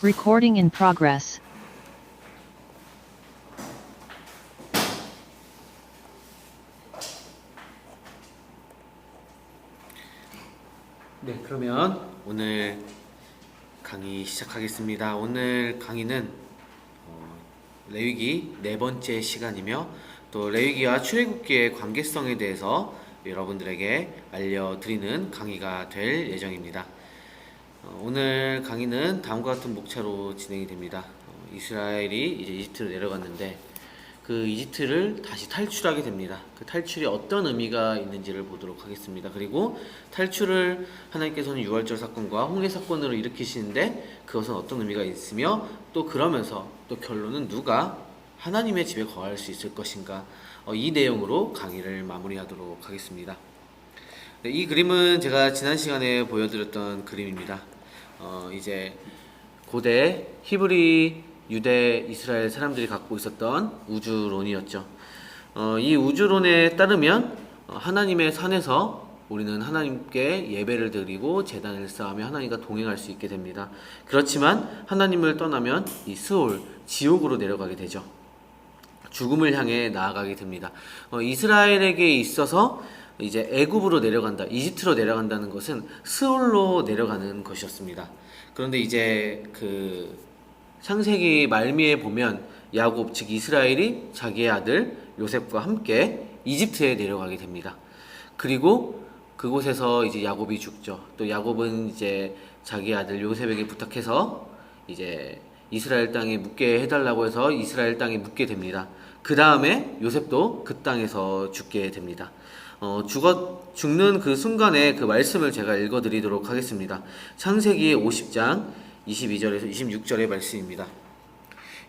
Recording in progress. 네, 그러면 오늘 강의 시작하겠습니다. 오늘 강의는 레위기 네 번째 시간이며 또 레위기와 출애굽기의 관계성에 대해서 여러분들에게 알려드리는 강의가 될 예정입니다. 오늘 강의는 다음과 같은 목차로 진행이 됩니다. 이스라엘이 이제 이집트로 내려갔는데 그 이집트를 다시 탈출하게 됩니다. 그 탈출이 어떤 의미가 있는지를 보도록 하겠습니다. 그리고 탈출을 하나님께서는 유월절 사건과 홍해 사건으로 일으키시는데 그것은 어떤 의미가 있으며 또 그러면서 또 결론은 누가 하나님의 집에 거할 수 있을 것인가, 이 내용으로 강의를 마무리하도록 하겠습니다. 네, 이 그림은 제가 지난 시간에 보여드렸던 그림입니다. 이제 고대 히브리 유대 이스라엘 사람들이 갖고 있었던 우주론이었죠. 이 우주론에 따르면 하나님의 산에서 우리는 하나님께 예배를 드리고 제단을 쌓으며 하나님과 동행할 수 있게 됩니다. 그렇지만 하나님을 떠나면 이 스올, 지옥으로 내려가게 되죠. 죽음을 향해 나아가게 됩니다. 이스라엘에게 있어서 이제 애굽으로 내려간다, 이집트로 내려간다는 것은 스올로 내려가는 것이었습니다. 그런데 이제 창세기 말미에 보면 야곱 즉 이스라엘이 자기의 아들 요셉과 함께 이집트에 내려가게 됩니다. 그리고 그곳에서 이제 야곱이 죽죠. 또 야곱은 이제 자기 아들 요셉에게 부탁해서 이제 이스라엘 땅에 묻게 해달라고 해서 이스라엘 땅에 묻게 됩니다. 그 다음에 요셉도 그 땅에서 죽게 됩니다. 죽는 그 순간에 그 말씀을 제가 읽어드리도록 하겠습니다. 창세기 50장 22절에서 26절의 말씀입니다.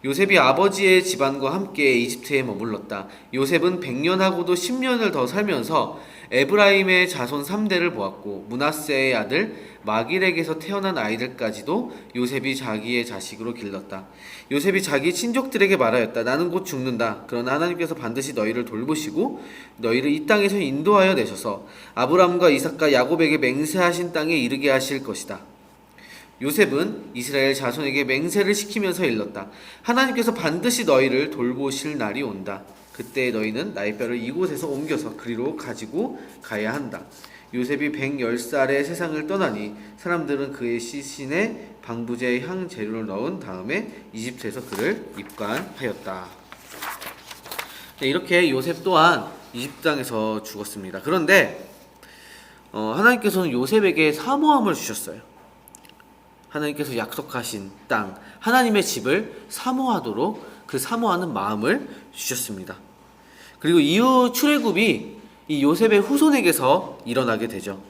요셉이 아버지의 집안과 함께 이집트에 머물렀다. 요셉은 100년하고도 10년을 더 살면서 에브라임의 자손 3대를 보았고 므낫세의 아들 마길에게서 태어난 아이들까지도 요셉이 자기의 자식으로 길렀다. 요셉이 자기 친족들에게 말하였다. 나는 곧 죽는다. 그러나 하나님께서 반드시 너희를 돌보시고 너희를 이 땅에서 인도하여 내셔서 아브라함과 이삭과 야곱에게 맹세하신 땅에 이르게 하실 것이다. 요셉은 이스라엘 자손에게 맹세를 시키면서 일렀다. 하나님께서 반드시 너희를 돌보실 날이 온다. 그때 너희는 나의 뼈를 이곳에서 옮겨서 그리로 가지고 가야 한다. 요셉이 110살에 세상을 떠나니 사람들은 그의 시신에 방부제 향 재료를 넣은 다음에 이집트에서 그를 입관하였다. 네, 이렇게 요셉 또한 이집트 땅에서 죽었습니다. 그런데 하나님께서는 요셉에게 사모함을 주셨어요. 하나님께서 약속하신 땅, 하나님의 집을 사모하도록 그 사모하는 마음을 주셨습니다. 그리고 이후 출애굽이 이 요셉의 후손에게서 일어나게 되죠.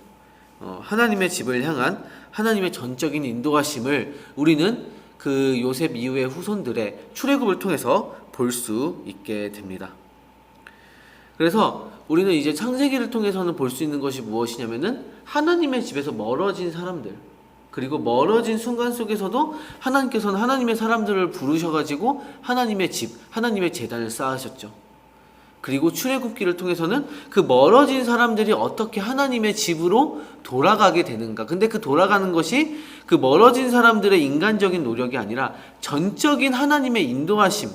하나님의 집을 향한 하나님의 전적인 인도하심을 우리는 그 요셉 이후의 후손들의 출애굽을 통해서 볼 수 있게 됩니다. 그래서 우리는 이제 창세기를 통해서는 볼 수 있는 것이 무엇이냐면은 하나님의 집에서 멀어진 사람들, 그리고 멀어진 순간 속에서도 하나님께서는 하나님의 사람들을 부르셔가지고 하나님의 집, 하나님의 제단을 쌓으셨죠. 그리고 출애굽기를 통해서는 그 멀어진 사람들이 어떻게 하나님의 집으로 돌아가게 되는가. 근데 그 돌아가는 것이 그 멀어진 사람들의 인간적인 노력이 아니라 전적인 하나님의 인도하심,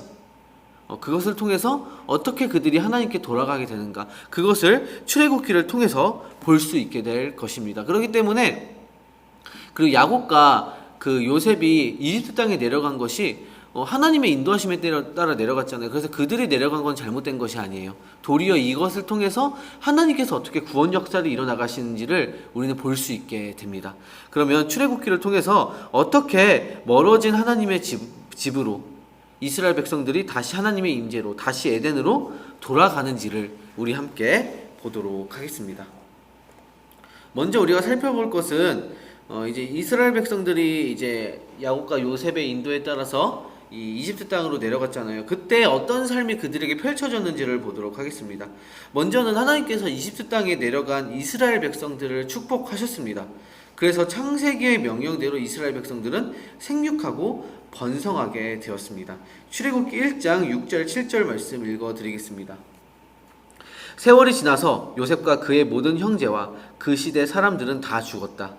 그것을 통해서 어떻게 그들이 하나님께 돌아가게 되는가. 그것을 출애굽기를 통해서 볼 수 있게 될 것입니다. 그렇기 때문에 그리고 야곱과 그 요셉이 이집트 땅에 내려간 것이 하나님의 인도하심에 따라 내려갔잖아요. 그래서 그들이 내려간 건 잘못된 것이 아니에요. 도리어 이것을 통해서 하나님께서 어떻게 구원 역사를 이뤄나가시는지를 우리는 볼 수 있게 됩니다. 그러면 출애굽기를 통해서 어떻게 멀어진 하나님의 집으로 이스라엘 백성들이 다시 하나님의 임재로 다시 에덴으로 돌아가는지를 우리 함께 보도록 하겠습니다. 먼저 우리가 살펴볼 것은 이제 이스라엘 백성들이 이제 야곱과 요셉의 인도에 따라서 이 이집트 땅으로 내려갔잖아요. 그때 어떤 삶이 그들에게 펼쳐졌는지를 보도록 하겠습니다. 먼저는 하나님께서 이집트 땅에 내려간 이스라엘 백성들을 축복하셨습니다. 그래서 창세기의 명령대로 이스라엘 백성들은 생육하고 번성하게 되었습니다. 출애굽기 1장 6절 7절 말씀 읽어드리겠습니다. 세월이 지나서 요셉과 그의 모든 형제와 그 시대 사람들은 다 죽었다.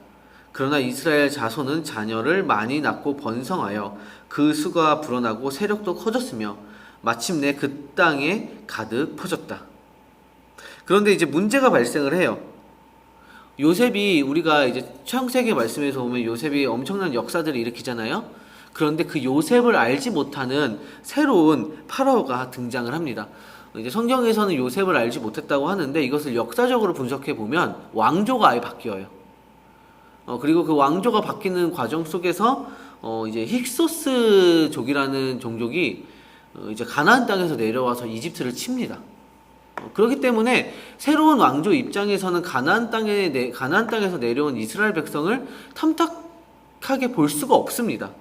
그러나 이스라엘 자손은 자녀를 많이 낳고 번성하여 그 수가 불어나고 세력도 커졌으며 마침내 그 땅에 가득 퍼졌다. 그런데 이제 문제가 발생을 해요. 요셉이 우리가 이제 창세기 말씀에서 보면 요셉이 엄청난 역사들을 일으키잖아요. 그런데 그 요셉을 알지 못하는 새로운 파라오가 등장을 합니다. 이제 성경에서는 요셉을 알지 못했다고 하는데 이것을 역사적으로 분석해 보면 왕조가 아예 바뀌어요. 그리고 그 왕조가 바뀌는 과정 속에서 이제 힉소스족이라는 종족이 이제 가나안 땅에서 내려와서 이집트를 칩니다. 그렇기 때문에 새로운 왕조 입장에서는 가나안 땅에서 내려온 이스라엘 백성을 탐탁하게 볼 수가 없습니다.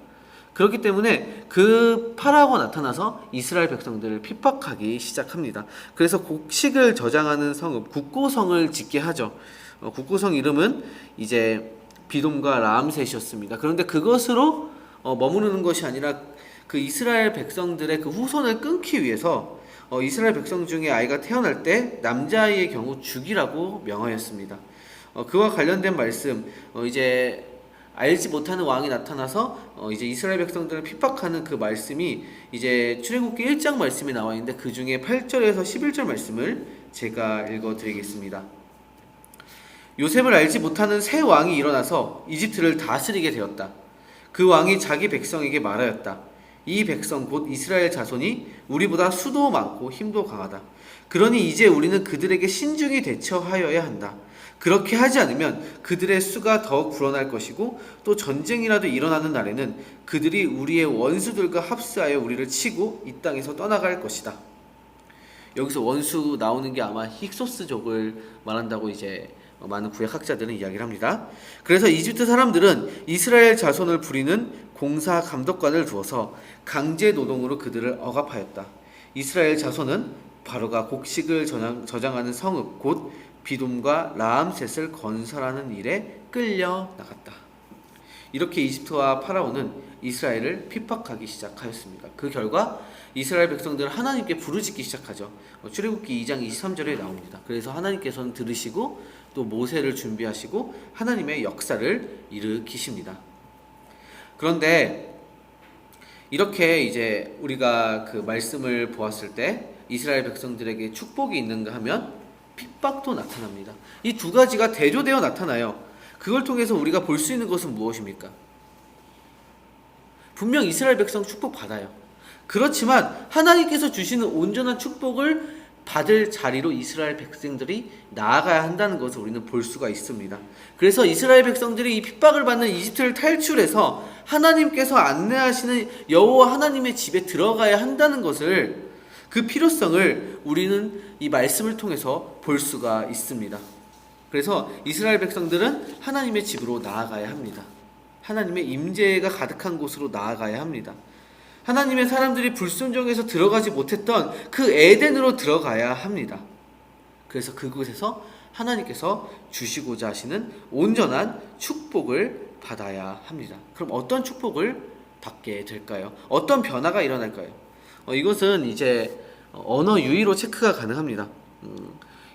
그렇기 때문에 그 파라오가 나타나서 이스라엘 백성들을 핍박하기 시작합니다. 그래서 곡식을 저장하는 성읍 국고성을 짓게 하죠. 국고성 이름은 이제 비돔과 라암셋이었습니다. 그런데 그것으로 머무르는 것이 아니라 그 이스라엘 백성들의 그 후손을 끊기 위해서 이스라엘 백성 중에 아이가 태어날 때 남자아이의 경우 죽이라고 명하였습니다. 그와 관련된 말씀, 이제 알지 못하는 왕이 나타나서 이제 이스라엘 백성들을 핍박하는 그 말씀이 이제 출애굽기 1장 말씀에 나와 있는데 그 중에 8절에서 11절 말씀을 제가 읽어드리겠습니다. 요셉을 알지 못하는 새 왕이 일어나서 이집트를 다스리게 되었다. 그 왕이 자기 백성에게 말하였다. 이 백성 곧 이스라엘 자손이 우리보다 수도 많고 힘도 강하다. 그러니 이제 우리는 그들에게 신중히 대처하여야 한다. 그렇게 하지 않으면 그들의 수가 더욱 불어날 것이고 또 전쟁이라도 일어나는 날에는 그들이 우리의 원수들과 합세하여 우리를 치고 이 땅에서 떠나갈 것이다. 여기서 원수 나오는 게 아마 힉소스족을 말한다고 이제 많은 구약학자들은 이야기를 합니다. 그래서 이집트 사람들은 이스라엘 자손을 부리는 공사 감독관을 두어서 강제 노동으로 그들을 억압하였다. 이스라엘 자손은 바로가 곡식을 저장하는 성읍 곧 비돔과 라암셋을 건설하는 일에 끌려 나갔다. 이렇게 이집트와 파라오는 이스라엘을 핍박하기 시작하였습니다. 그 결과 이스라엘 백성들은 하나님께 부르짖기 시작하죠. 출애굽기 2장 23절에 나옵니다. 그래서 하나님께서는 들으시고 또 모세를 준비하시고 하나님의 역사를 일으키십니다. 그런데 이렇게 이제 우리가 그 말씀을 보았을 때 이스라엘 백성들에게 축복이 있는가 하면 핍박도 나타납니다. 이 두 가지가 대조되어 나타나요. 그걸 통해서 우리가 볼 수 있는 것은 무엇입니까? 분명 이스라엘 백성 축복 받아요. 그렇지만 하나님께서 주시는 온전한 축복을 받을 자리로 이스라엘 백성들이 나아가야 한다는 것을 우리는 볼 수가 있습니다. 그래서 이스라엘 백성들이 이 핍박을 받는 이집트를 탈출해서 하나님께서 안내하시는 여호와 하나님의 집에 들어가야 한다는 것을, 그 필요성을 우리는 이 말씀을 통해서 볼 수가 있습니다. 그래서 이스라엘 백성들은 하나님의 집으로 나아가야 합니다. 하나님의 임재가 가득한 곳으로 나아가야 합니다. 하나님의 사람들이 불순종해서 들어가지 못했던 그 에덴으로 들어가야 합니다. 그래서 그곳에서 하나님께서 주시고자 하시는 온전한 축복을 받아야 합니다. 그럼 어떤 축복을 받게 될까요? 어떤 변화가 일어날까요? 이것은 이제 언어 유희로 체크가 가능합니다.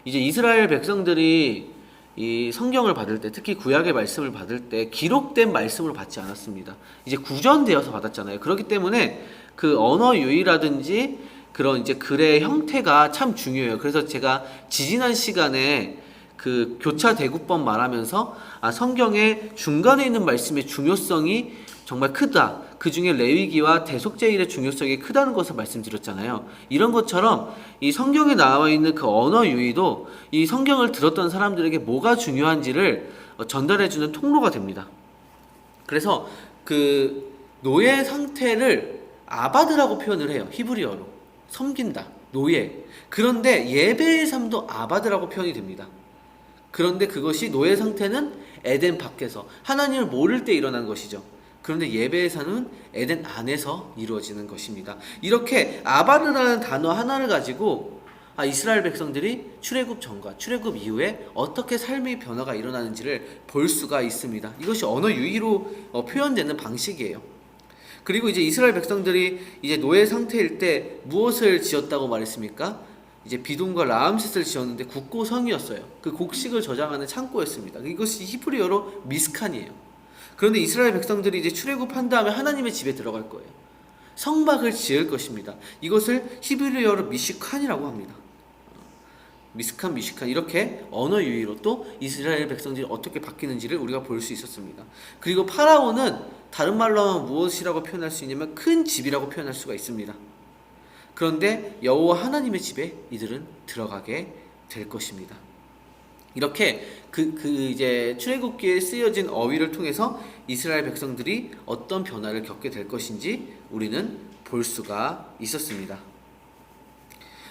이제 이스라엘 백성들이 이 성경을 받을 때, 특히 구약의 말씀을 받을 때 기록된 말씀을 받지 않았습니다. 이제 구전되어서 받았잖아요. 그렇기 때문에 그 언어 유희라든지 그런 이제 글의 형태가 참 중요해요. 그래서 제가 지지난 시간에 그 교차 대구법 말하면서 성경의 중간에 있는 말씀의 중요성이 정말 크다. 그 중에 레위기와 대속죄일의 중요성이 크다는 것을 말씀드렸잖아요. 이런 것처럼 이 성경에 나와 있는 그 언어 유희도 이 성경을 들었던 사람들에게 뭐가 중요한지를 전달해주는 통로가 됩니다. 그래서 그 노예 상태를 아바드라고 표현을 해요. 히브리어로. 섬긴다. 노예. 그런데 예배의 삶도 아바드라고 표현이 됩니다. 그런데 그것이 노예 상태는 에덴 밖에서 하나님을 모를 때 일어난 것이죠. 그런데 예배의 삶은 에덴 안에서 이루어지는 것입니다. 이렇게 아바르라는 단어 하나를 가지고 이스라엘 백성들이 출애굽 전과 출애굽 이후에 어떻게 삶의 변화가 일어나는지를 볼 수가 있습니다. 이것이 언어 유희로 표현되는 방식이에요. 그리고 이제 이스라엘 백성들이 이제 노예 상태일 때 무엇을 지었다고 말했습니까? 이제 비돔과 라암셋을 지었는데 국고성이었어요. 그 곡식을 저장하는 창고였습니다. 이것이 히브리어로 미스칸이에요. 그런데 이스라엘 백성들이 이제 출애굽한 다음에 하나님의 집에 들어갈 거예요. 성막을 지을 것입니다. 이것을 히브리어로 미시칸이라고 합니다. 미시칸 이렇게 언어 유희로 또 이스라엘 백성들이 어떻게 바뀌는지를 우리가 볼 수 있었습니다. 그리고 파라오는 다른 말로 하면 무엇이라고 표현할 수 있냐면 큰 집이라고 표현할 수가 있습니다. 그런데 여호와 하나님의 집에 이들은 들어가게 될 것입니다. 이렇게 이제 출애굽기에 쓰여진 어휘를 통해서 이스라엘 백성들이 어떤 변화를 겪게 될 것인지 우리는 볼 수가 있었습니다.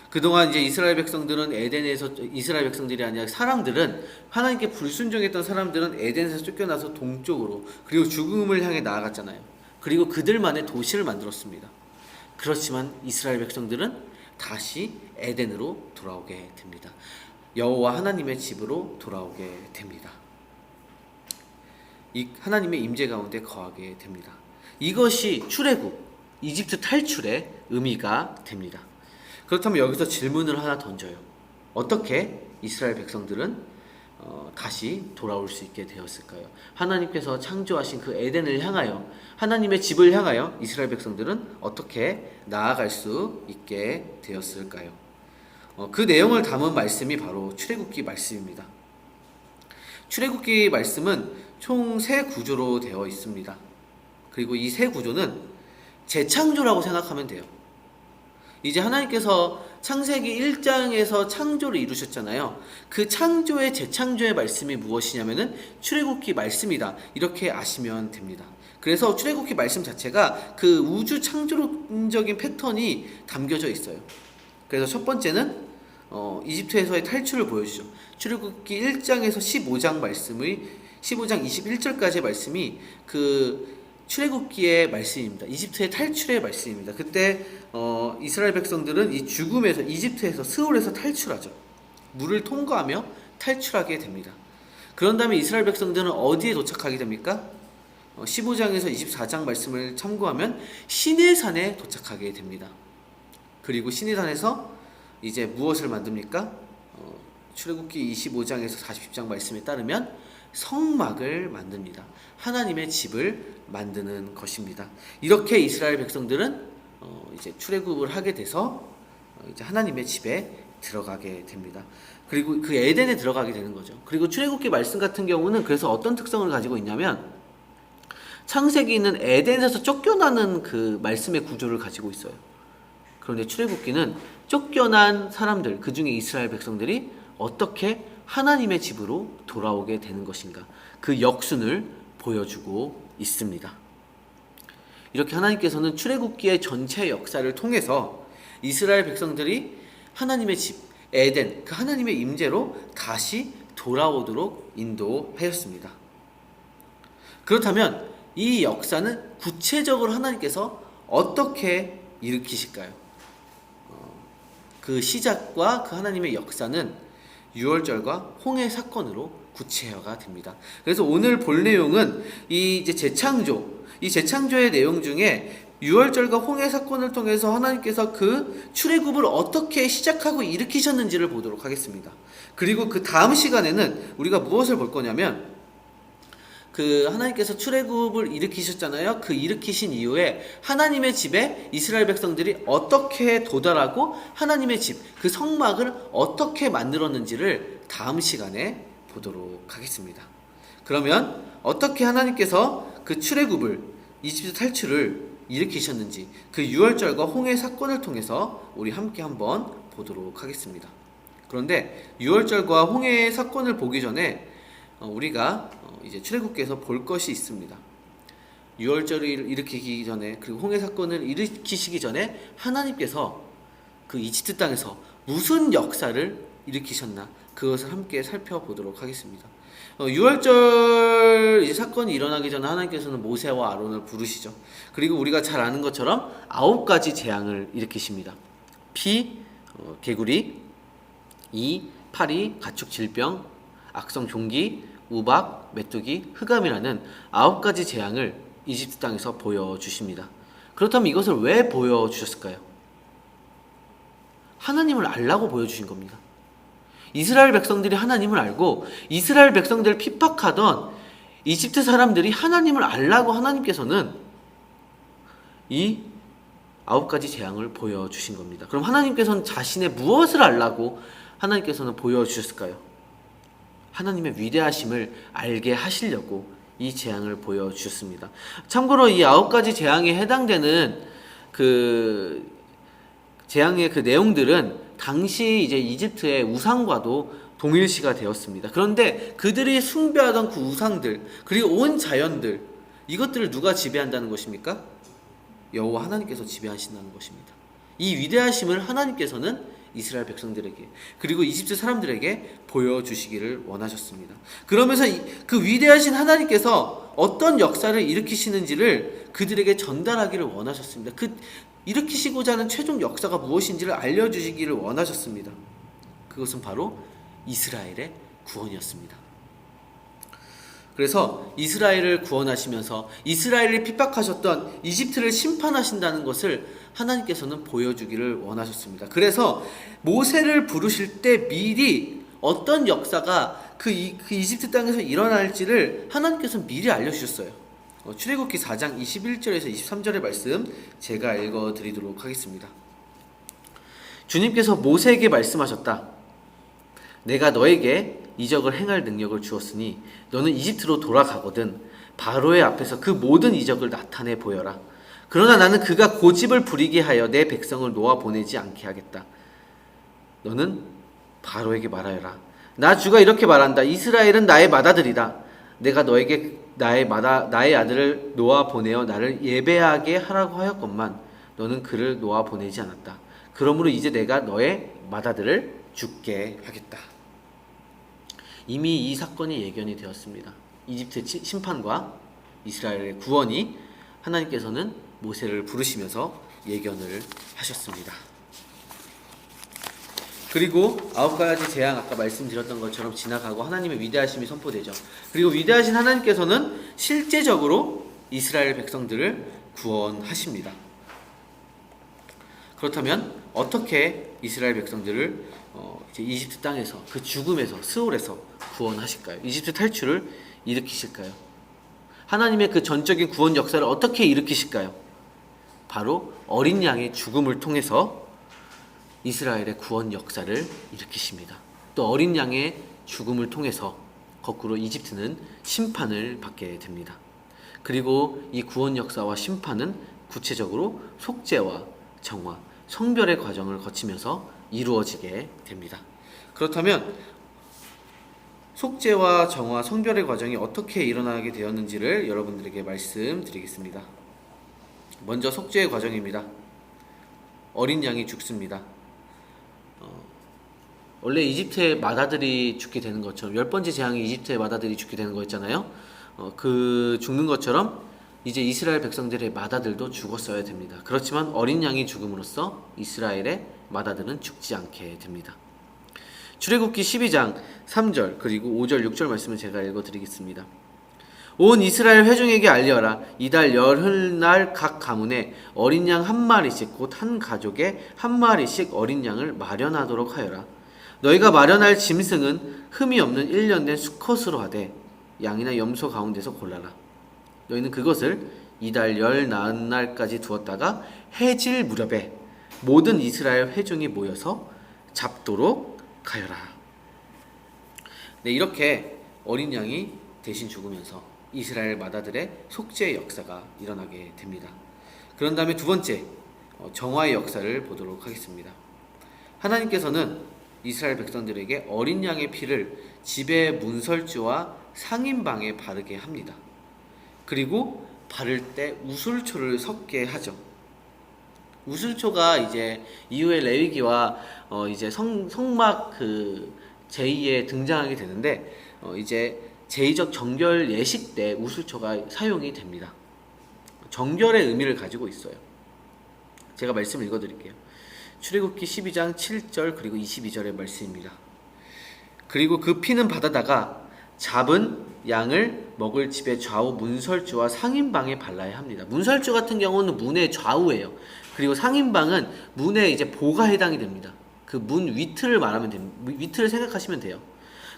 그동안 이제 이스라엘 백성들이 아니라 사람들은 하나님께 불순종했던 사람들은 에덴에서 쫓겨나서 동쪽으로 그리고 죽음을 향해 나아갔잖아요. 그리고 그들만의 도시를 만들었습니다. 그렇지만 이스라엘 백성들은 다시 에덴으로 돌아오게 됩니다. 여호와 하나님의 집으로 돌아오게 됩니다. 이 하나님의 임재 가운데 거하게 됩니다. 이것이 출애굽, 이집트 탈출의 의미가 됩니다. 그렇다면 여기서 질문을 하나 던져요. 어떻게 이스라엘 백성들은 다시 돌아올 수 있게 되었을까요? 하나님께서 창조하신 그 에덴을 향하여, 하나님의 집을 향하여 이스라엘 백성들은 어떻게 나아갈 수 있게 되었을까요? 그 내용을 담은 말씀이 바로 출애굽기 말씀입니다. 출애굽기 말씀은 총 3구조로 되어 있습니다. 그리고 이 3구조는 재창조라고 생각하면 돼요. 이제 하나님께서 창세기 1장에서 창조를 이루셨잖아요. 그 창조의 재창조의 말씀이 무엇이냐면은 출애굽기 말씀이다. 이렇게 아시면 됩니다. 그래서 출애굽기 말씀 자체가 그 우주 창조론적인 패턴이 담겨져 있어요. 그래서 첫 번째는 이집트에서의 탈출을 보여주죠. 출애굽기 1장에서 15장 21절까지의 말씀이 그 출애굽기의 말씀입니다. 이집트의 탈출의 말씀입니다. 그때 이스라엘 백성들은 이 죽음에서, 이집트에서, 스올에서 탈출하죠. 물을 통과하며 탈출하게 됩니다. 그런 다음에 이스라엘 백성들은 어디에 도착하게 됩니까? 15장에서 24장 말씀을 참고하면 시내산에 도착하게 됩니다. 그리고 시내산에서 이제 무엇을 만듭니까? 출애굽기 25장에서 40장 말씀에 따르면 성막을 만듭니다. 하나님의 집을 만드는 것입니다. 이렇게 이스라엘 백성들은 이제 출애굽을 하게 돼서 이제 하나님의 집에 들어가게 됩니다. 그리고 그 에덴에 들어가게 되는 거죠. 그리고 출애굽기 말씀 같은 경우는 그래서 어떤 특성을 가지고 있냐면 창세기는 에덴에서 쫓겨나는 그 말씀의 구조를 가지고 있어요. 그런데 출애굽기는 쫓겨난 사람들, 그 중에 이스라엘 백성들이 어떻게 하나님의 집으로 돌아오게 되는 것인가, 그 역순을 보여주고 있습니다. 이렇게 하나님께서는 출애굽기의 전체 역사를 통해서 이스라엘 백성들이 하나님의 집, 에덴, 그 하나님의 임재로 다시 돌아오도록 인도하였습니다. 그렇다면 이 역사는 구체적으로 하나님께서 어떻게 일으키실까요? 그 시작과 그 하나님의 역사는 유월절과 홍해 사건으로 구체화가 됩니다. 그래서 오늘 볼 내용은 이 재창조의 내용 중에 유월절과 홍해 사건을 통해서 하나님께서 그 출애굽을 어떻게 시작하고 일으키셨는지를 보도록 하겠습니다. 그리고 그 다음 시간에는 우리가 무엇을 볼 거냐면 그 하나님께서 출애굽을 일으키셨잖아요. 그 일으키신 이후에 하나님의 집에 이스라엘 백성들이 어떻게 도달하고 하나님의 집, 그 성막을 어떻게 만들었는지를 다음 시간에 보도록 하겠습니다. 그러면 어떻게 하나님께서 그 출애굽을, 이집트 탈출을 일으키셨는지 그 유월절과 홍해 사건을 통해서 우리 함께 한번 보도록 하겠습니다. 그런데 유월절과 홍해 사건을 보기 전에 우리가 이제 출애굽기에서 볼 것이 있습니다. 유월절을 일으키기 전에, 그리고 홍해 사건을 일으키시기 전에 하나님께서 그 이집트 땅에서 무슨 역사를 일으키셨나, 그것을 함께 살펴보도록 하겠습니다. 유월절 이제 사건이 일어나기 전에 하나님께서는 모세와 아론을 부르시죠. 그리고 우리가 잘 아는 것처럼 9가지 재앙을 일으키십니다. 피, 개구리, 파리, 가축 질병, 악성 종기, 우박, 메뚜기, 흑암이라는 9가지 재앙을 이집트 땅에서 보여주십니다. 그렇다면 이것을 왜 보여주셨을까요? 하나님을 알라고 보여주신 겁니다. 이스라엘 백성들이 하나님을 알고 이스라엘 백성들을 핍박하던 이집트 사람들이 하나님을 알라고 하나님께서는 이 9가지 재앙을 보여주신 겁니다. 그럼 하나님께서는 자신의 무엇을 알라고 하나님께서는 보여주셨을까요? 하나님의 위대하심을 알게 하시려고 이 재앙을 보여주셨습니다. 참고로 이 9가지 재앙에 해당되는 그 재앙의 그 내용들은 당시 이제 이집트의 우상과도 동일시가 되었습니다. 그런데 그들이 숭배하던 그 우상들, 그리고 온 자연들, 이것들을 누가 지배한다는 것입니까? 여호와 하나님께서 지배하신다는 것입니다. 이 위대하심을 하나님께서는 이스라엘 백성들에게, 그리고 이집트 사람들에게 보여주시기를 원하셨습니다. 그러면서 그 위대하신 하나님께서 어떤 역사를 일으키시는지를 그들에게 전달하기를 원하셨습니다. 그 일으키시고자 하는 최종 역사가 무엇인지를 알려주시기를 원하셨습니다. 그것은 바로 이스라엘의 구원이었습니다. 그래서 이스라엘을 구원하시면서 이스라엘을 핍박하셨던 이집트를 심판하신다는 것을 하나님께서는 보여주기를 원하셨습니다. 그래서 모세를 부르실 때 미리 어떤 역사가 그 이집트 땅에서 일어날지를 하나님께서는 미리 알려주셨어요. 출애굽기 4장 21절에서 23절의 말씀 제가 읽어드리도록 하겠습니다. 주님께서 모세에게 말씀하셨다. 내가 너에게 이적을 행할 능력을 주었으니 너는 이집트로 돌아가거든 바로의 앞에서 그 모든 이적을 나타내 보여라. 그러나 나는 그가 고집을 부리게 하여 내 백성을 놓아 보내지 않게 하겠다. 너는 바로에게 말하여라. 나 주가 이렇게 말한다. 이스라엘은 나의 맏아들이다. 내가 너에게 나의 아들을 놓아 보내어 나를 예배하게 하라고 하였건만 너는 그를 놓아 보내지 않았다. 그러므로 이제 내가 너의 맏아들을 죽게 하겠다. 이미 이 사건이 예견이 되었습니다. 이집트의 심판과 이스라엘의 구원이 하나님께서는 모세를 부르시면서 예견을 하셨습니다. 그리고 9가지 재앙, 아까 말씀드렸던 것처럼 지나가고 하나님의 위대하심이 선포되죠. 그리고 위대하신 하나님께서는 실제적으로 이스라엘 백성들을 구원하십니다. 그렇다면 어떻게 이스라엘 백성들을 이제 이집트 땅에서, 그 죽음에서, 스올에서 구원하실까요? 이집트 탈출을 일으키실까요? 하나님의 그 전적인 구원 역사를 어떻게 일으키실까요? 바로 어린 양의 죽음을 통해서 이스라엘의 구원 역사를 일으키십니다. 또 어린 양의 죽음을 통해서 거꾸로 이집트는 심판을 받게 됩니다. 그리고 이 구원 역사와 심판은 구체적으로 속죄와 정화, 성별의 과정을 거치면서 이루어지게 됩니다. 그렇다면 속죄와 정화, 성별의 과정이 어떻게 일어나게 되었는지를 여러분들에게 말씀드리겠습니다. 먼저 속죄의 과정입니다. 어린 양이 죽습니다. 원래 이집트의 맏아들이 죽게 되는 것처럼 10번째 재앙이 이집트의 맏아들이 죽게 되는 거였잖아요. 그 죽는 것처럼 이제 이스라엘 백성들의 맏아들도 죽었어야 됩니다. 그렇지만 어린 양이 죽음으로써 이스라엘의 맏아들은 죽지 않게 됩니다. 출애굽기 12장 3절 그리고 5절 6절 말씀을 제가 읽어드리겠습니다. 온 이스라엘 회중에게 알려라. 이달 열흘날 각 가문에 어린 양 한 마리씩 곧 한 가족에 한 마리씩 어린 양을 마련하도록 하여라. 너희가 마련할 짐승은 흠이 없는 1년 된 수컷으로 하되 양이나 염소 가운데서 골라라. 너희는 그것을 이달 열 나은 날까지 두었다가 해질 무렵에 모든 이스라엘 회중이 모여서 잡도록 하여라. 네, 이렇게 어린 양이 대신 죽으면서 이스라엘 맏아들의 속죄의 역사가 일어나게 됩니다. 그런 다음에 두 번째, 정화의 역사를 보도록 하겠습니다. 하나님께서는 이스라엘 백성들에게 어린 양의 피를 집의 문설주와 상인방에 바르게 합니다. 그리고 바를 때 우슬초를 섞게 하죠. 우슬초가 이제 이후에 레위기와 이제 성막 그 제2에 등장하게 되는데 이제 제의적 정결 예식 때 우슬초가 사용이 됩니다. 정결의 의미를 가지고 있어요. 제가 말씀을 읽어드릴게요. 출애굽기 12장 7절 그리고 22절의 말씀입니다. 그리고 그 피는 받아다가 잡은 양을 먹을 집의 좌우 문설주와 상인방에 발라야 합니다. 문설주 같은 경우는 문의 좌우예요. 그리고 상인방은 문의 이제 보가 해당이 됩니다. 그 문 위틀을 말하면 됩니다. 위틀을 생각하시면 돼요.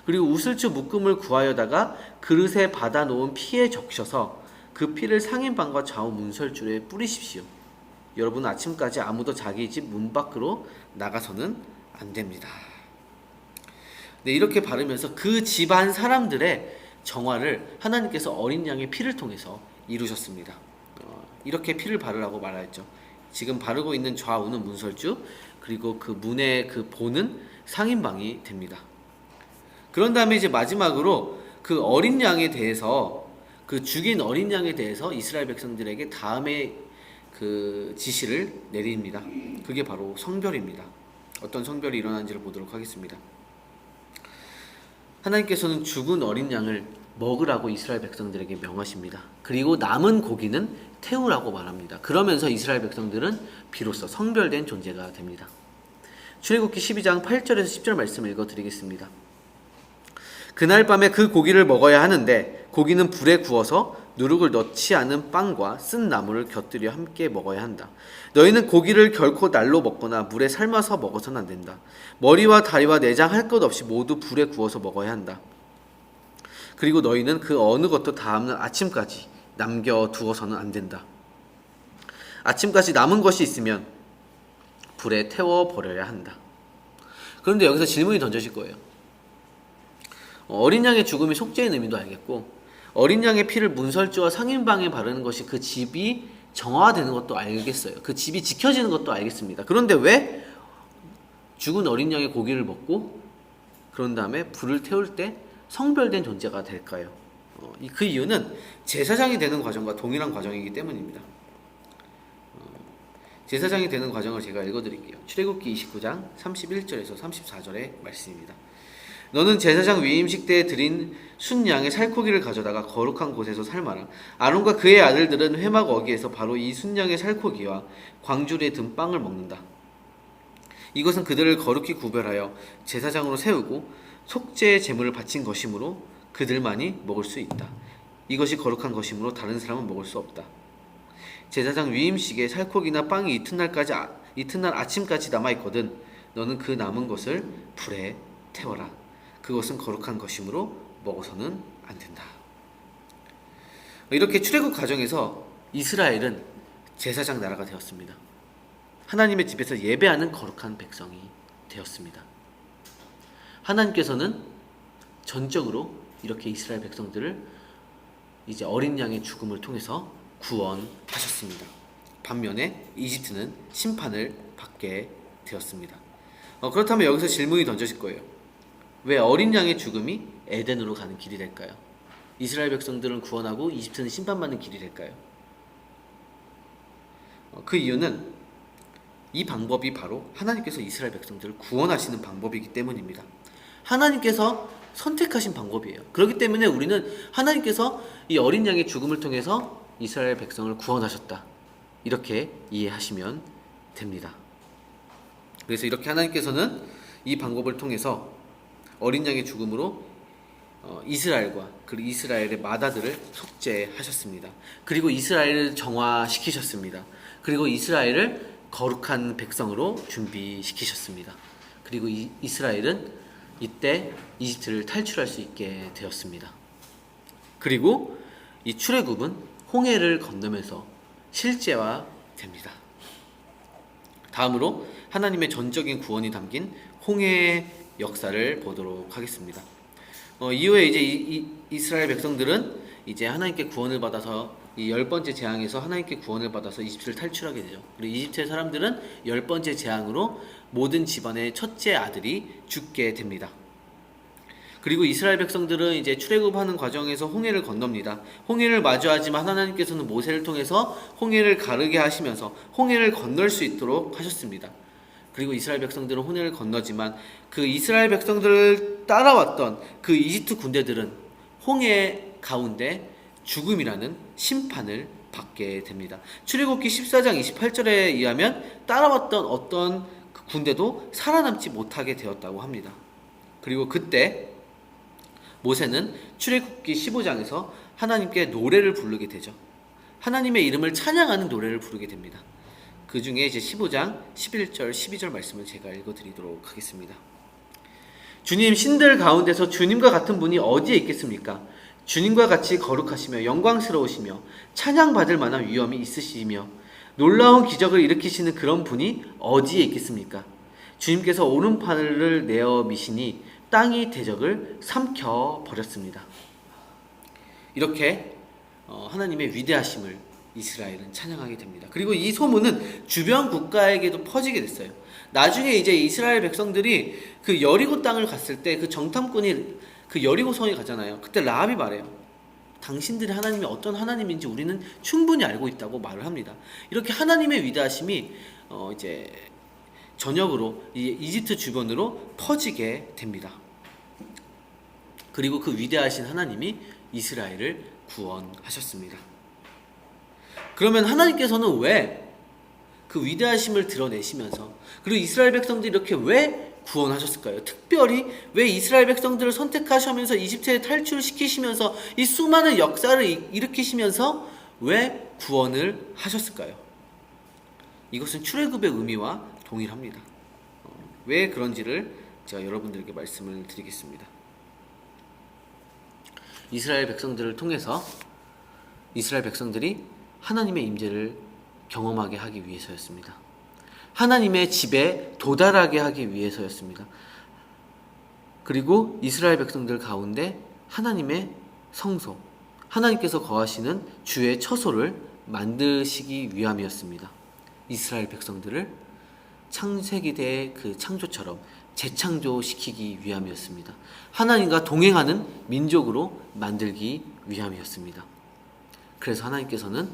그리고 우슬주 묶음을 구하여다가 그릇에 받아 놓은 피에 적셔서 그 피를 상인방과 좌우 문설줄에 뿌리십시오. 여러분 아침까지 아무도 자기 집 문 밖으로 나가서는 안 됩니다. 네, 이렇게 바르면서 그 집안 사람들의 정화를 하나님께서 어린 양의 피를 통해서 이루셨습니다. 이렇게 피를 바르라고 말하였죠. 지금 바르고 있는 좌우는 문설주, 그리고 그 문의 그 보는 상인방이 됩니다. 그런 다음에 이제 마지막으로 그 어린 양에 대해서, 그 죽인 어린 양에 대해서 이스라엘 백성들에게 다음에 그 지시를 내립니다. 그게 바로 성별입니다. 어떤 성별이 일어나는지를 보도록 하겠습니다. 하나님께서는 죽은 어린 양을 먹으라고 이스라엘 백성들에게 명하십니다. 그리고 남은 고기는 태우라고 말합니다. 그러면서 이스라엘 백성들은 비로소 성별된 존재가 됩니다. 출애굽기 12장 8절에서 10절 말씀을 읽어드리겠습니다. 그날 밤에 그 고기를 먹어야 하는데 고기는 불에 구워서 누룩을 넣지 않은 빵과 쓴 나물을 곁들여 함께 먹어야 한다. 너희는 고기를 결코 날로 먹거나 물에 삶아서 먹어서는 안 된다. 머리와 다리와 내장 할 것 없이 모두 불에 구워서 먹어야 한다. 그리고 너희는 그 어느 것도 다음날 아침까지 남겨두어서는 안 된다. 아침까지 남은 것이 있으면 불에 태워버려야 한다. 그런데 여기서 질문이 던져질 거예요. 어린 양의 죽음이 속죄의 의미도 알겠고, 어린 양의 피를 문설주와 상인방에 바르는 것이 그 집이 정화되는 것도 알겠어요. 그 집이 지켜지는 것도 알겠습니다. 그런데 왜 죽은 어린 양의 고기를 먹고 그런 다음에 불을 태울 때 성별된 존재가 될까요? 그 이유는 제사장이 되는 과정과 동일한 과정이기 때문입니다. 제사장이 되는 과정을 제가 읽어드릴게요. 출애굽기 29장 31절에서 34절의 말씀입니다. 너는 제사장 위임식 때에 드린 순양의 살코기를 가져다가 거룩한 곳에서 삶아라. 아론과 그의 아들들은 회막 어기에서 바로 이 순양의 살코기와 광주리에 든 빵을 먹는다. 이것은 그들을 거룩히 구별하여 제사장으로 세우고 속죄의 제물을 바친 것이므로 그들만이 먹을 수 있다. 이것이 거룩한 것이므로 다른 사람은 먹을 수 없다. 제사장 위임식에 살코기나 빵이 이튿날 아침까지 남아있거든 너는 그 남은 것을 불에 태워라. 그것은 거룩한 것이므로 먹어서는 안 된다. 이렇게 출애굽 과정에서 이스라엘은 제사장 나라가 되었습니다. 하나님의 집에서 예배하는 거룩한 백성이 되었습니다. 하나님께서는 전적으로 이렇게 이스라엘 백성들을 이제 어린 양의 죽음을 통해서 구원하셨습니다. 반면에 이집트는 심판을 받게 되었습니다. 그렇다면 여기서 질문이 던져질 거예요. 왜 어린 양의 죽음이 에덴으로 가는 길이 될까요? 이스라엘 백성들은 구원하고 이집트는 심판받는 길이 될까요? 그 이유는 이 방법이 바로 하나님께서 이스라엘 백성들을 구원하시는 방법이기 때문입니다. 하나님께서 선택하신 방법이에요. 그렇기 때문에 우리는 하나님께서 이 어린 양의 죽음을 통해서 이스라엘 백성을 구원하셨다, 이렇게 이해하시면 됩니다. 그래서 이렇게 하나님께서는 이 방법을 통해서 어린 양의 죽음으로 이스라엘과 그리고 이스라엘의 마다들을 속죄하셨습니다. 그리고 이스라엘을 정화시키셨습니다. 그리고 이스라엘을 거룩한 백성으로 준비시키셨습니다. 그리고 이스라엘은 이때 이집트를 탈출할 수 있게 되었습니다. 그리고 이 출애굽은 홍해를 건너면서 실제화됩니다. 다음으로 하나님의 전적인 구원이 담긴 홍해의 역사를 보도록 하겠습니다. 이후에 이제 이스라엘 백성들은 이제 하나님께 구원을 받아서 이 10번째 재앙에서 하나님께 구원을 받아서 이집트를 탈출하게 되죠. 그리고 이집트의 사람들은 10번째 재앙으로 모든 집안의 첫째 아들이 죽게 됩니다. 그리고 이스라엘 백성들은 이제 출애굽하는 과정에서 홍해를 건넙니다. 홍해를 마주하지만 하나님께서는 모세를 통해서 홍해를 가르게 하시면서 홍해를 건널 수 있도록 하셨습니다. 그리고 이스라엘 백성들은 홍해를 건너지만 그 이스라엘 백성들을 따라왔던 그 이집트 군대들은 홍해 가운데 죽음이라는 심판을 받게 됩니다. 출애굽기 14장 28절에 의하면 따라왔던 어떤 그 군대도 살아남지 못하게 되었다고 합니다. 그리고 그때 모세는 출애굽기 15장에서 하나님께 노래를 부르게 되죠. 하나님의 이름을 찬양하는 노래를 부르게 됩니다. 그 중에 이제 15장 11절 12절 말씀을 제가 읽어드리도록 하겠습니다. 주님 신들 가운데서 주님과 같은 분이 어디에 있겠습니까? 주님과 같이 거룩하시며 영광스러우시며 찬양받을 만한 위엄이 있으시며 놀라운 기적을 일으키시는 그런 분이 어디에 있겠습니까? 주님께서 오른팔을 내어 미시니 땅이 대적을 삼켜 버렸습니다. 이렇게 하나님의 위대하심을 이스라엘은 찬양하게 됩니다. 그리고 이 소문은 주변 국가에게도 퍼지게 됐어요. 나중에 이제 이스라엘 백성들이 그 여리고 땅을 갔을 때 그 정탐꾼이 그 여리고 성에 가잖아요. 그때 라합이 말해요. 당신들의 하나님이 어떤 하나님인지 우리는 충분히 알고 있다고 말을 합니다. 이렇게 하나님의 위대하심이 이제 전역으로 이집트 주변으로 퍼지게 됩니다. 그리고 그 위대하신 하나님이 이스라엘을 구원하셨습니다. 그러면 하나님께서는 왜 그 위대하심을 드러내시면서 그리고 이스라엘 백성들이 이렇게 왜 구원하셨을까요? 특별히 왜 이스라엘 백성들을 선택하시면서 이집트에 탈출시키시면서 이 수많은 역사를 일으키시면서 왜 구원을 하셨을까요? 이것은 출애굽의 의미와 동일합니다. 왜 그런지를 제가 여러분들에게 말씀을 드리겠습니다. 이스라엘 백성들을 통해서 이스라엘 백성들이 하나님의 임재를 경험하게 하기 위해서였습니다. 하나님의 집에 도달하게 하기 위해서였습니다. 그리고 이스라엘 백성들 가운데 하나님의 성소, 하나님께서 거하시는 주의 처소를 만드시기 위함이었습니다. 이스라엘 백성들을 창세기대의 그 창조처럼 재창조시키기 위함이었습니다. 하나님과 동행하는 민족으로 만들기 위함이었습니다. 그래서 하나님께서는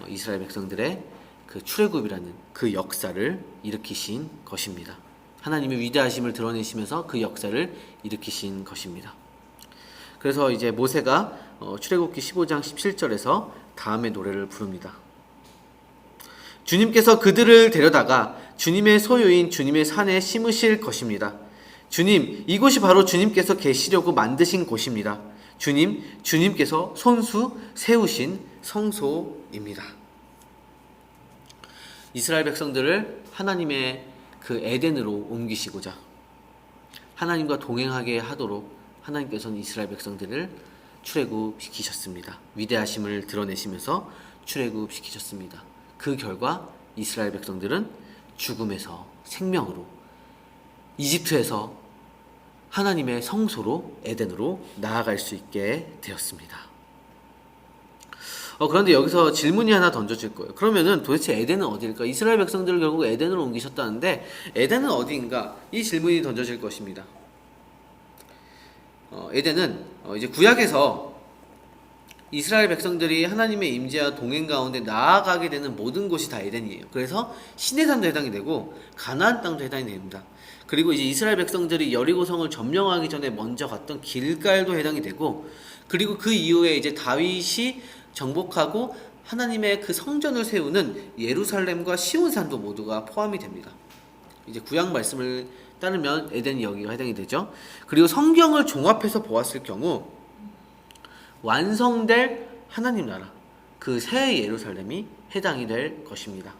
이스라엘 백성들의 그 출애굽이라는 그 역사를 일으키신 것입니다. 하나님의 위대하심을 드러내시면서 그 역사를 일으키신 것입니다. 그래서 이제 모세가 출애굽기 15장 17절에서 다음의 노래를 부릅니다. 주님께서 그들을 데려다가 주님의 소유인 주님의 산에 심으실 것입니다. 주님, 이곳이 바로 주님께서 계시려고 만드신 곳입니다. 주님께서 손수 세우신 성소입니다. 이스라엘 백성들을 하나님의 그 에덴으로 옮기시고자 하나님과 동행하게 하도록 하나님께서는 이스라엘 백성들을 출애굽시키셨습니다. 위대하심을 드러내시면서 출애굽시키셨습니다. 그 결과 이스라엘 백성들은 죽음에서 생명으로 이집트에서 하나님의 성소로 에덴으로 나아갈 수 있게 되었습니다. 그런데 여기서 질문이 하나 던져질 거예요. 그러면은 도대체 에덴은 어디일까? 이스라엘 백성들을 결국 에덴으로 옮기셨다는데 에덴은 어디인가? 이 질문이 던져질 것입니다. 에덴은 이제 구약에서 이스라엘 백성들이 하나님의 임재와 동행 가운데 나아가게 되는 모든 곳이 다 에덴이에요. 그래서 시내산도 해당이 되고 가나안 땅도 해당이 됩니다. 그리고 이제 이스라엘 백성들이 여리고성을 점령하기 전에 먼저 갔던 길갈도 해당이 되고, 그리고 그 이후에 이제 다윗이 정복하고 하나님의 그 성전을 세우는 예루살렘과 시온산도 모두가 포함이 됩니다. 이제 구약 말씀을 따르면 에덴이 여기가 해당이 되죠. 그리고 성경을 종합해서 보았을 경우 완성될 하나님 나라, 그 새 예루살렘이 해당이 될 것입니다.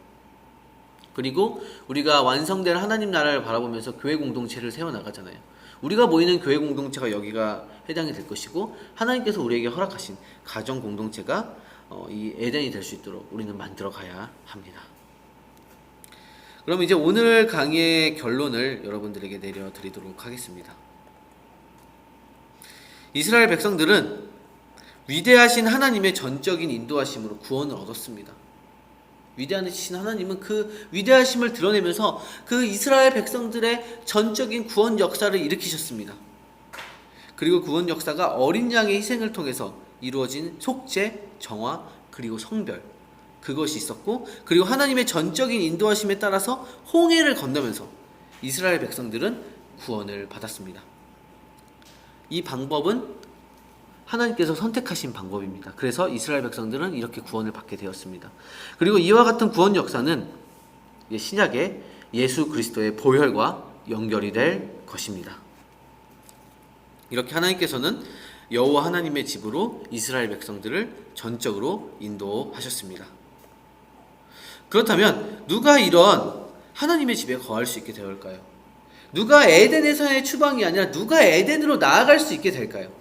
그리고 우리가 완성될 하나님 나라를 바라보면서 교회 공동체를 세워나가잖아요. 우리가 모이는 교회 공동체가 여기가 해당이 될 것이고, 하나님께서 우리에게 허락하신 가정 공동체가 이 에덴이 될 수 있도록 우리는 만들어 가야 합니다. 그럼 이제 오늘 강의의 결론을 여러분들에게 내려드리도록 하겠습니다. 이스라엘 백성들은 위대하신 하나님의 전적인 인도하심으로 구원을 얻었습니다. 위대하신 하나님은 그 위대하심을 드러내면서 그 이스라엘 백성들의 전적인 구원 역사를 일으키셨습니다. 그리고 구원 역사가 어린 양의 희생을 통해서 이루어진 속죄, 정화, 그리고 성별, 그것이 있었고, 그리고 하나님의 전적인 인도하심에 따라서 홍해를 건너면서 이스라엘 백성들은 구원을 받았습니다. 이 방법은 하나님께서 선택하신 방법입니다. 그래서 이스라엘 백성들은 이렇게 구원을 받게 되었습니다. 그리고 이와 같은 구원 역사는 신약의 예수 그리스도의 보혈과 연결이 될 것입니다. 이렇게 하나님께서는 여호와 하나님의 집으로 이스라엘 백성들을 전적으로 인도하셨습니다. 그렇다면 누가 이런 하나님의 집에 거할 수 있게 되었을까요? 누가 에덴에서의 추방이 아니라 누가 에덴으로 나아갈 수 있게 될까요?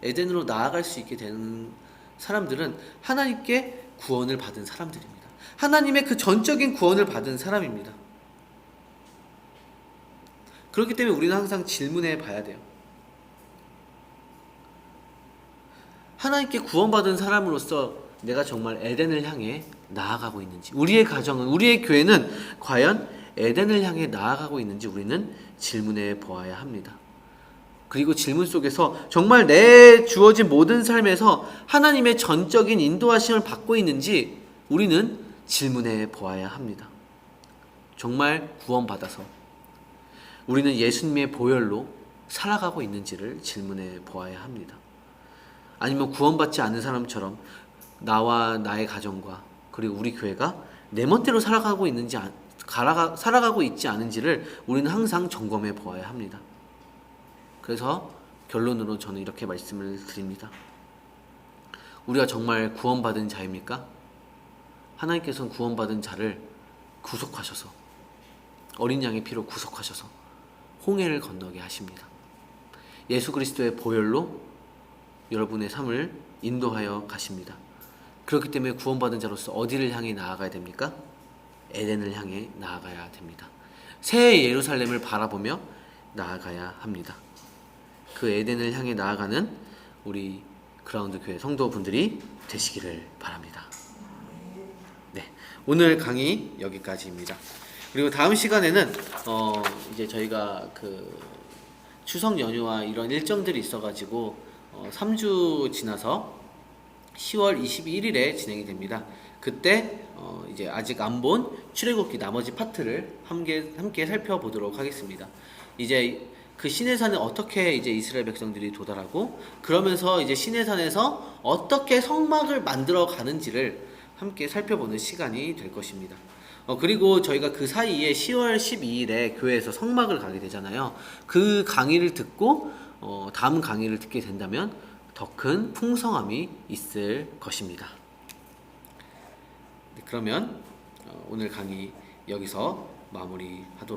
에덴으로 나아갈 수 있게 되는 사람들은 하나님께 구원을 받은 사람들입니다. 하나님의 그 전적인 구원을 받은 사람입니다. 그렇기 때문에 우리는 항상 질문해 봐야 돼요. 하나님께 구원받은 사람으로서 내가 정말 에덴을 향해 나아가고 있는지, 우리의 가정은, 우리의 교회는 과연 에덴을 향해 나아가고 있는지 우리는 질문해 보아야 합니다. 그리고 질문 속에서 정말 내 주어진 모든 삶에서 하나님의 전적인 인도하심을 받고 있는지 우리는 질문해 보아야 합니다. 정말 구원받아서 우리는 예수님의 보혈로 살아가고 있는지를 질문해 보아야 합니다. 아니면 구원받지 않은 사람처럼 나와 나의 가정과 그리고 우리 교회가 내 멋대로 살아가고 있지 않은지를 우리는 항상 점검해 보아야 합니다. 그래서 결론으로 저는 이렇게 말씀을 드립니다. 우리가 정말 구원받은 자입니까? 하나님께서는 구원받은 자를 구속하셔서 어린 양의 피로 구속하셔서 홍해를 건너게 하십니다. 예수 그리스도의 보혈로 여러분의 삶을 인도하여 가십니다. 그렇기 때문에 구원받은 자로서 어디를 향해 나아가야 됩니까? 에덴을 향해 나아가야 됩니다. 새 예루살렘을 바라보며 나아가야 합니다. 그 에덴을 향해 나아가는 우리 그라운드 교회 성도분들이 되시기를 바랍니다. 네, 오늘 강의 여기까지입니다. 그리고 다음 시간에는 이제 저희가 그 추석 연휴와 이런 일정들이 있어가지고 3주 지나서 10월 21일에 진행이 됩니다. 그때 이제 아직 안 본 출애굽기 나머지 파트를 함께 살펴보도록 하겠습니다. 이제 그 시내산에 어떻게 이제 이스라엘 백성들이 도달하고 그러면서 이제 시내산에서 어떻게 성막을 만들어 가는지를 함께 살펴보는 시간이 될 것입니다. 그리고 저희가 그 사이에 10월 12일에 교회에서 성막을 가게 되잖아요. 그 강의를 듣고 다음 강의를 듣게 된다면 더 큰 풍성함이 있을 것입니다. 네, 그러면 오늘 강의 여기서 마무리하도록